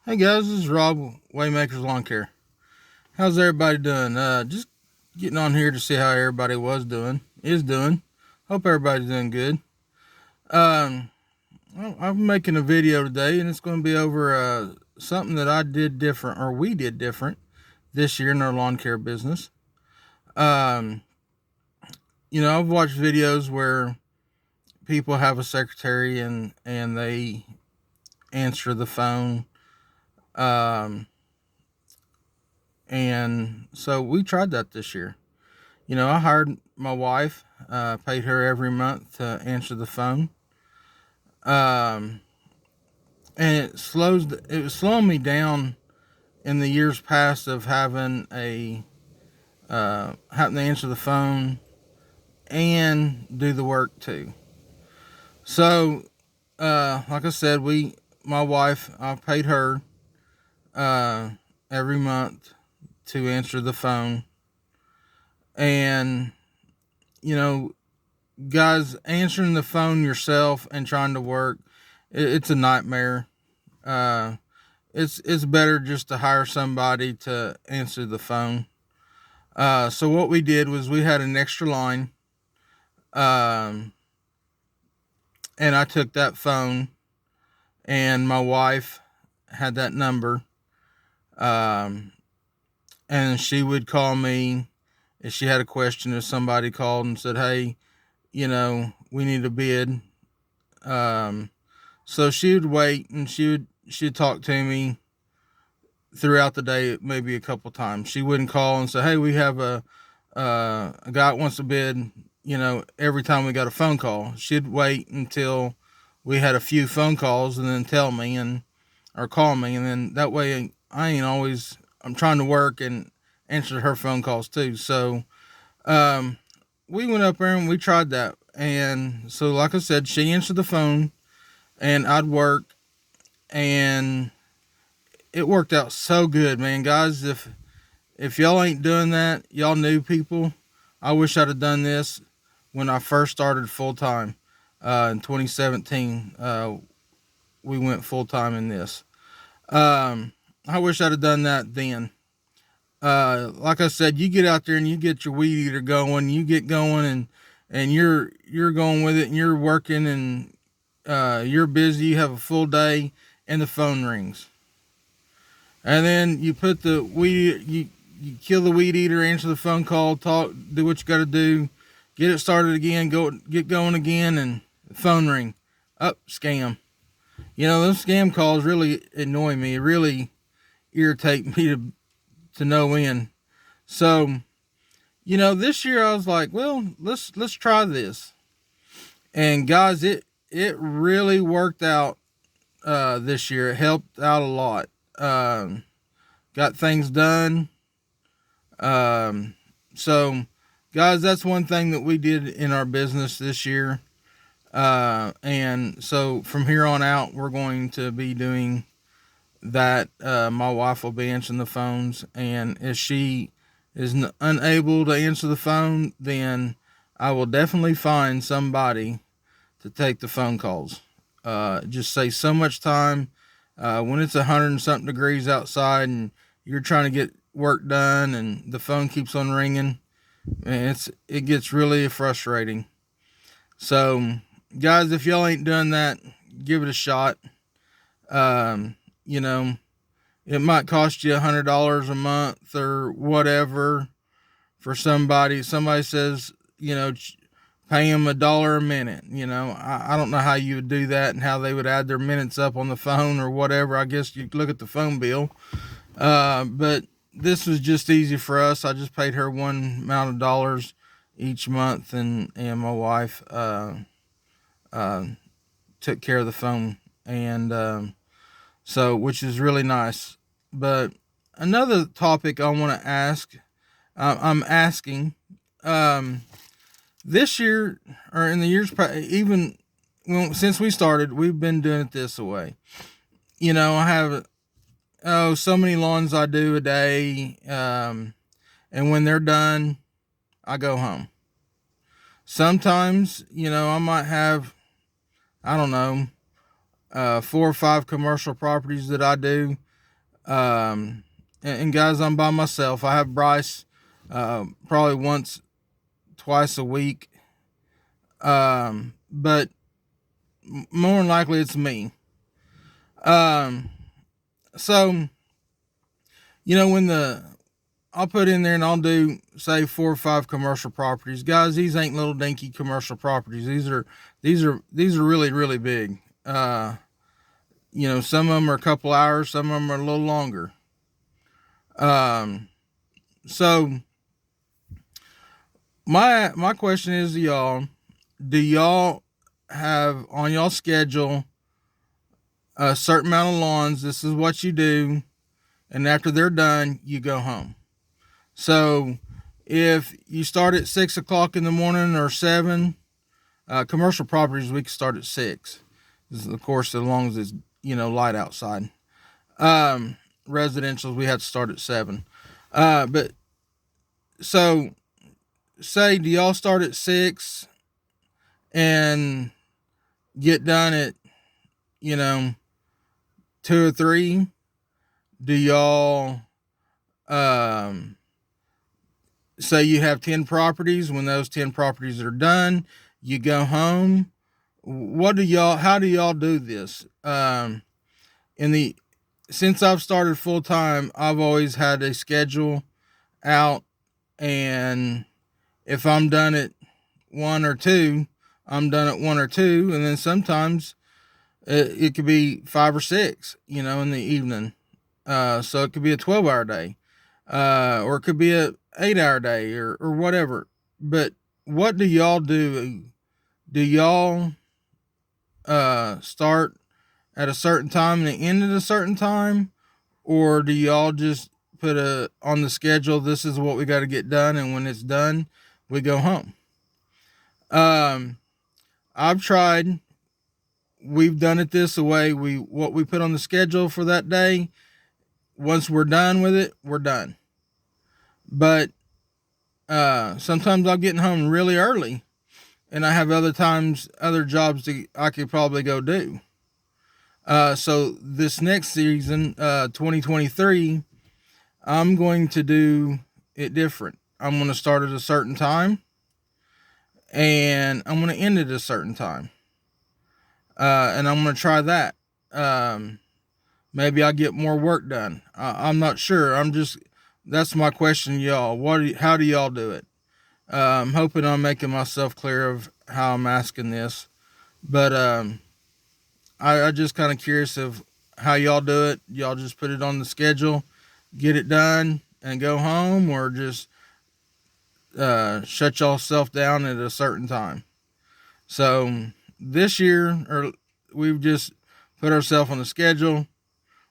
Hey guys, this is Rob, Waymakers Lawn Care. How's everybody doing? Just getting on here to see how everybody is doing. Hope everybody's doing good. Um, I'm making a video today, and it's going to be over something that I did different, or we did different this year in our lawn care business. Um, I've watched videos where people have a secretary and they answer the phone. Um, and so we tried that this year. I hired my wife, paid her every month to answer the phone. Um, and it was slowing me down in the years past of having to answer the phone and do the work too. So, like I said, my wife, I paid her, uh, every month to answer the phone. And, you know, guys, answering the phone yourself and trying to work, it's a nightmare. Uh, it's better just to hire somebody to answer the phone. So what we did was we had an extra line, um, and I took that phone, and my wife had that number, um, and she would call me if she had a question. If somebody called and said, "Hey, we need a bid," um, so she would wait and she'd talk to me throughout the day, maybe a couple times. She wouldn't call and say, "Hey, we have a guy that wants to bid." Every time we got a phone call, she'd wait until we had a few phone calls and then tell me and or call me, and then that way I ain't always I'm trying to work and answer her phone calls too. So um, we went up there and we tried that, and so like I said, she answered the phone and I'd work, and it worked out so good, man. Guys, if y'all ain't doing that, y'all new people, I wish I'd have done this when I first started full time in 2017. We went full time in this. Um, I wish I'd have done that then. Like I said, you get out there and you get your weed eater going, you get going, and you're going with it, and you're working, and you're busy. You have a full day, and the phone rings, and then you put the weed you kill the weed eater, answer the phone call, talk, do what you got to do, get it started again, get going again, and the phone ring, up scam. Those scam calls really annoy me. It really irritate me to no end. So this year I was like, well, let's try this, and guys, it really worked out. This year it helped out a lot. Got things done. Um, so, guys, that's one thing that we did in our business this year. And so from here on out, we're going to be doing that. My wife will be answering the phones, and if she is unable to answer the phone, then I will definitely find somebody to take the phone calls. Just save so much time. When it's 100 and something degrees outside and you're trying to get work done and the phone keeps on ringing, and it gets really frustrating. So, guys, if y'all ain't done that, give it a shot. Um, you know, it might cost you $100 a month or whatever for somebody. Somebody says, pay them $1 a minute. I don't know how you would do that and how they would add their minutes up on the phone or whatever. I guess you look at the phone bill. But this was just easy for us. I just paid her one amount of dollars each month, and my wife uh, took care of the phone, and so which is really nice. But another topic I want to ask, I'm asking, um, this year or in the years even since we started, we've been doing it this way. I have so many lawns I do a day, and when they're done, I go home. Sometimes, I might have, I don't know, 4 or 5 commercial properties that I do. And guys, I'm by myself. I have Bryce probably once, twice a week. But more than likely it's me. Um, so, when I'll put in there and I'll do, say, 4 or 5 commercial properties. Guys, these ain't little dinky commercial properties. These are really, really big. Some of them are a couple hours, some of them are a little longer. So my question is to y'all, do y'all have on y'all schedule a certain amount of lawns? This is what you do, and after they're done, you go home. So if you start at 6 o'clock in the morning or 7, commercial properties, we can start at 6. This is, of course, as long as it's, light outside. Residential, we have to start at 7. But so say, do y'all start at 6 and get done at, 2 or 3? Do y'all, say you have 10 properties? When those 10 properties are done, you go home? How do y'all do this? Since I've started full time, I've always had a schedule out, and if I'm done at 1 or 2, I'm done at 1 or 2, and then sometimes it could be 5 or 6, in the evening. So it could be a 12-hour day, or it could be a 8-hour day, or whatever. But what do y'all do? Do y'all start at a certain time and end at a certain time, or do y'all just put on the schedule, this is what we got to get done, and when it's done, we go home? I've tried. We've done it this way. What we put on the schedule for that day, once we're done with it, we're done. But sometimes I'll get home really early, and I have other jobs that I could probably go do. So this next season, 2023, I'm going to do it different. I'm going to start at a certain time, and I'm going to end at a certain time. And I'm going to try that. Maybe I'll get more work done. I'm not sure. That's my question to y'all. How do y'all do it? I'm hoping I'm making myself clear of how I'm asking this, but I just kind of curious of how y'all do it. Y'all just put it on the schedule, get it done, and go home, or just shut yourself down at a certain time? So this year, we've just put ourselves on the schedule.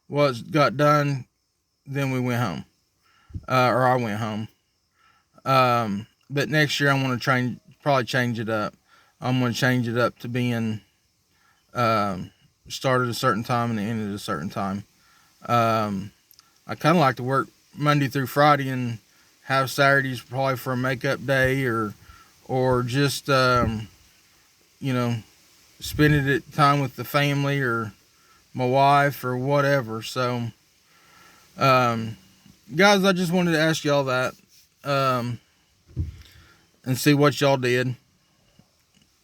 What got done, then we went home, or I went home. But next year, I'm going to probably change it up. I'm going to change it up to being start at a certain time and end at a certain time. I kind of like to work Monday through Friday and have Saturdays probably for a makeup day, or just spending it time with the family or my wife or whatever. So guys, I just wanted to ask y'all that, and see what y'all did.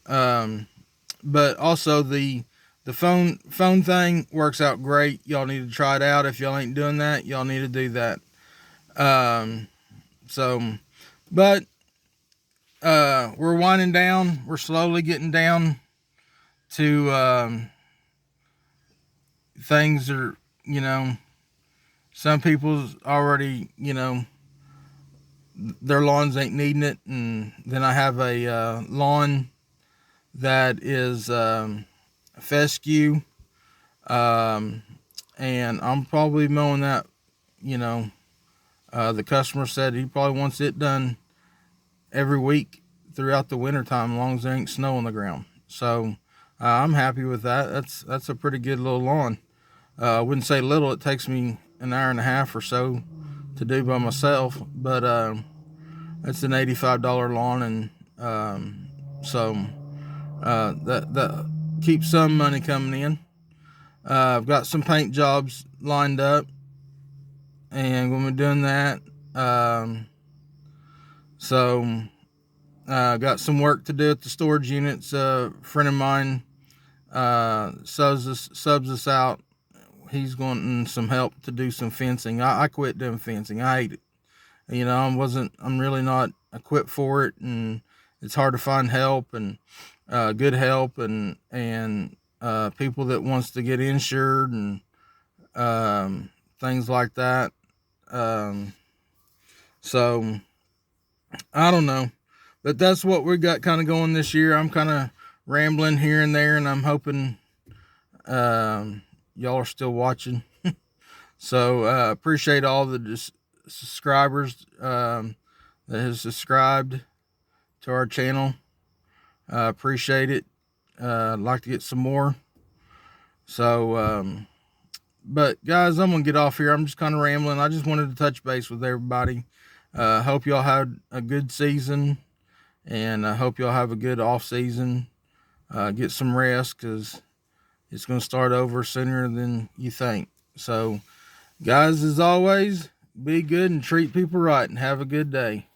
But also the phone thing works out great. Y'all need to try it out. If y'all ain't doing that, y'all need to do that. But we're winding down. We're slowly getting down to things are, some people's already, their lawns ain't needing it. And then I have a lawn that is fescue, and I'm probably mowing that. The customer said he probably wants it done every week throughout the wintertime, as long as there ain't snow on the ground. So I'm happy with that. That's a pretty good little lawn. I wouldn't say little. It takes me an hour and a half or so to do by myself, but it's an $85 lawn, and so that keeps some money coming in. I've got some paint jobs lined up, and we'll be doing that. So got some work to do at the storage units. A friend of mine subs us out. He's wanting some help to do some fencing. I quit doing fencing. I hate it. I'm really not equipped for it, and it's hard to find help and good help and people that wants to get insured and things like that. So I don't know, but that's what we got kind of going this year. I'm kind of rambling here and there, and I'm hoping y'all are still watching. So appreciate all the subscribers that has subscribed to our channel. Appreciate it. I'd like to get some more. So, but guys, I'm gonna get off here. I'm just kind of rambling. I just wanted to touch base with everybody. Hope y'all had a good season, and I hope y'all have a good off season. Get some rest, because it's gonna start over sooner than you think. So, guys, as always, be good and treat people right, and have a good day.